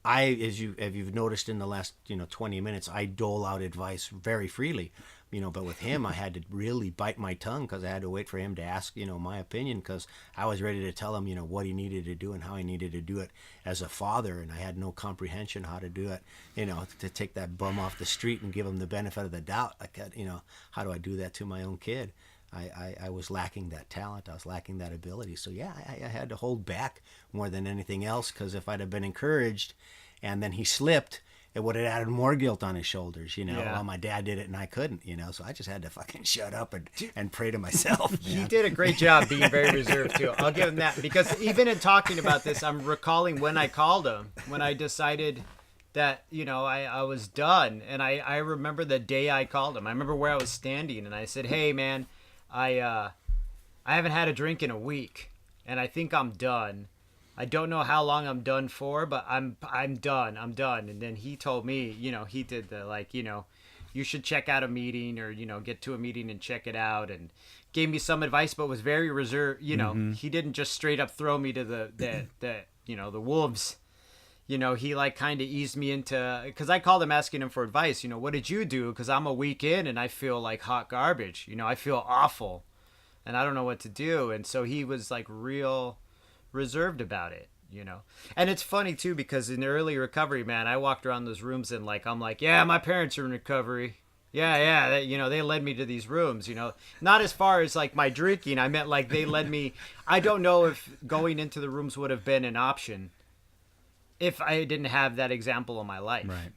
as you've noticed in the last 20 minutes, I dole out advice very freely, but with him I had to really bite my tongue because I had to wait for him to ask my opinion, because I was ready to tell him what he needed to do and how he needed to do it as a father, and I had no comprehension how to do it, to take that bum off the street and give him the benefit of the doubt. How do I do that to my own kid? I was lacking that talent. I was lacking that ability. So, yeah, I had to hold back more than anything else, because if I'd have been encouraged and then he slipped, it would have added more guilt on his shoulders. Yeah. Well, my dad did it and I couldn't, so I just had to fucking shut up and pray to myself. He did a great job being very reserved, too. I'll give him that, because even in talking about this, I'm recalling when I called him, when I decided that, I was done. And I remember the day I called him. I remember where I was standing, and I said, hey, man, I haven't had a drink in a week, and I think I'm done. I don't know how long I'm done for, but I'm done. I'm done. And then he told me, he did the you should check out a meeting, or get to a meeting and check it out, and gave me some advice, but was very reserved. He didn't just straight up throw me to the wolves. He kind of eased me into, because I called him asking him for advice. What did you do? Because I'm a week in and I feel like hot garbage. I feel awful and I don't know what to do. And so he was like real reserved about it, And it's funny too, because in early recovery, man, I walked around those rooms and I'm like, yeah, my parents are in recovery. Yeah, they led me to these rooms, not as far as like my drinking. I meant like they led me. I don't know if going into the rooms would have been an option if I didn't have that example in my life, right.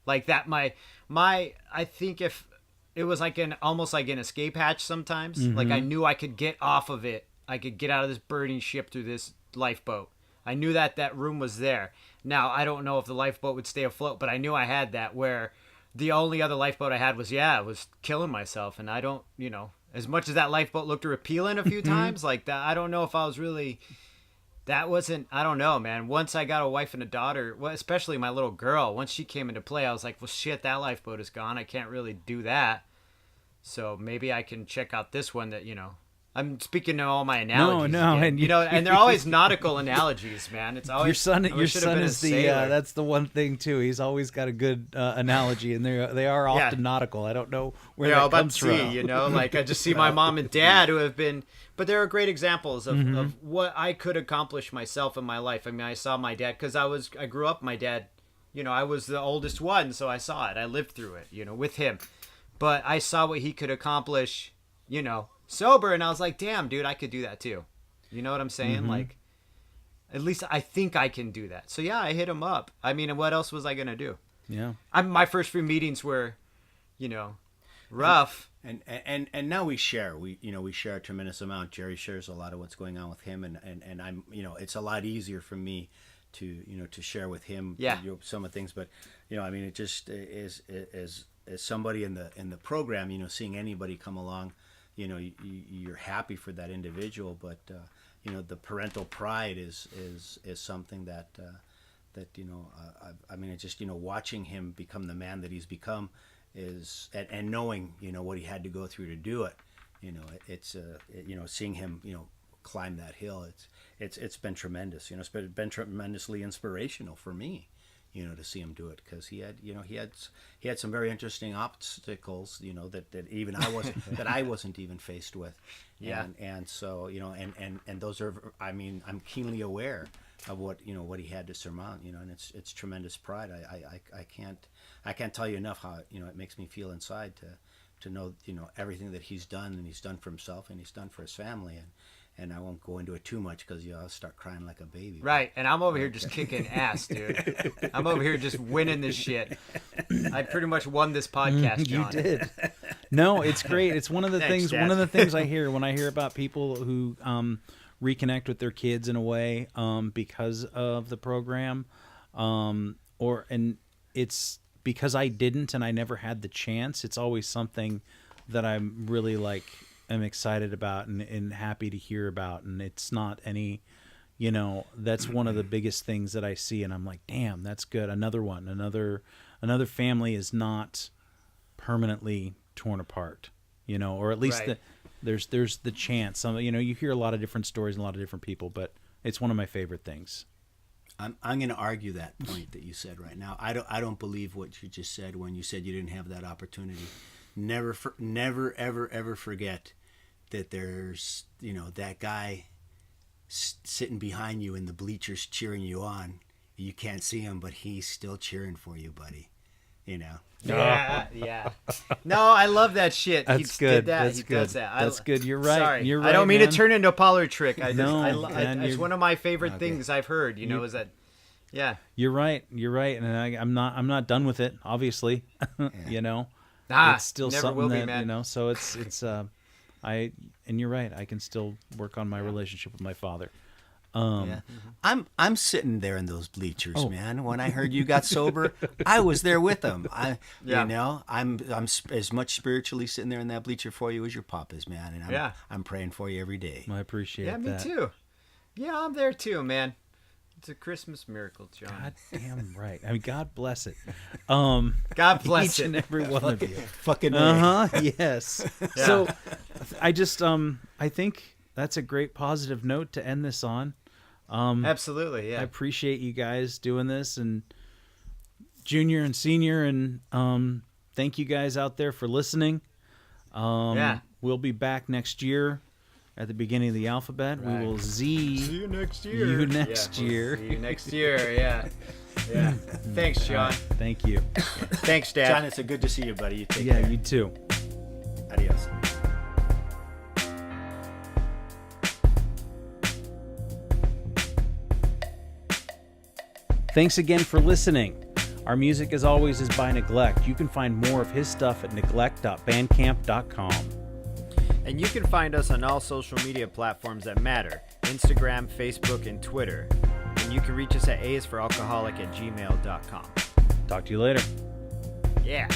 Like that, I think if it was like almost like an escape hatch sometimes, like I knew I could get off of it. I could get out of this burning ship through this lifeboat. I knew that room was there. Now, I don't know if the lifeboat would stay afloat, but I knew I had that, where the only other lifeboat I had was killing myself. And I don't, as much as that lifeboat looked appealing a few times, like that, I don't know if I was really, I don't know, man. Once I got a wife and a daughter, well, especially my little girl, once she came into play, I was like, well, shit, that lifeboat is gone. I can't really do that. So maybe I can check out this one that, I'm speaking to all my analogies. No, again, and they're always nautical analogies, man. It's always your son is that's the one thing too. He's always got a good analogy, and they are often nautical. I don't know where that comes from. Like I just see my mom and dad who have been, but they're great examples of what I could accomplish myself in my life. I mean, I saw my dad because I grew up. My dad, I was the oldest one, so I saw it. I lived through it, with him. But I saw what he could accomplish, sober, and I was like, damn, dude, I could do that too. You know what I'm saying? Like, at least I think I can do that. So yeah, I hit him up. I mean, what else was I gonna do? Yeah. My first few meetings were, rough. And now we share. We share a tremendous amount. Jerry shares a lot of what's going on with him, and I'm it's a lot easier for me to to share with him some of the things. But I mean, it just is as somebody in the program, seeing anybody come along. You're happy for that individual, but the parental pride is something that I mean, it's just watching him become the man that he's become is and knowing what he had to go through to do it. It's seeing him climb that hill. It's been tremendous. It's been tremendously inspirational for me. To see him do it, because he had some very interesting obstacles, that even I wasn't even faced with. And so and those are, I mean, I'm keenly aware of what he had to surmount, and it's tremendous pride. I can't tell you enough how it makes me feel inside to know everything that he's done, and he's done for himself, and he's done for his family, and I won't go into it too much because I'll start crying like a baby. Right, and I'm over here just kicking ass, dude. I'm over here just winning this shit. I pretty much won this podcast, John. You did. No, it's great. It's one of the things. Dad. One of the things I hear when I hear about people who reconnect with their kids in a way because of the program, and it's because I didn't and I never had the chance. It's always something that I'm really I'm excited about and happy to hear about, and it's not any, that's one of the biggest things that I see, and I'm like, damn, that's good. Another one, another family is not permanently torn apart, or at least there's the chance. You hear a lot of different stories and a lot of different people, but it's one of my favorite things. I'm going to argue that point that you said right now. I don't believe what you just said when you said you didn't have that opportunity. Never, ever forget that there's, that guy sitting behind you in the bleachers cheering you on. You can't see him, but he's still cheering for you, buddy. Yeah. No, I love that shit. That's he good. Did that. That's he good. does that. That's good. You're right. Sorry. You're right. I don't mean man. to turn into a parlor trick. It's one of my favorite things I've heard. Is that. Yeah. You're right, and I'm not done with it. Obviously, Nah, it's still never something will be, that man. So it's and you're right. I can still work on my relationship with my father. I'm sitting there in those bleachers, man. When I heard you got sober, I was there with them. I'm as much spiritually sitting there in that bleacher for you as your pop is, man. And I'm praying for you every day. I appreciate that. Yeah, me too. Yeah, I'm there too, man. It's a Christmas miracle, John. God damn right. I mean, God bless it. God bless each and every one of you. Fucking yes. Yeah. So, I just I think that's a great positive note to end this on. Absolutely, yeah. I appreciate you guys doing this, and Junior and Senior, and thank you guys out there for listening. We'll be back next year. At the beginning of the alphabet, we will See you next year. You next year. See you next year, yeah. Yeah. Thanks, John. Thank you. Thanks, Dad. John, it's a good to see you, buddy. You take care. Yeah, you too. Adios. Thanks again for listening. Our music, as always, is by Neglect. You can find more of his stuff at neglect.bandcamp.com. And you can find us on all social media platforms that matter: Instagram, Facebook, and Twitter. And you can reach us at aisforalcoholic@gmail.com. Talk to you later. Yeah.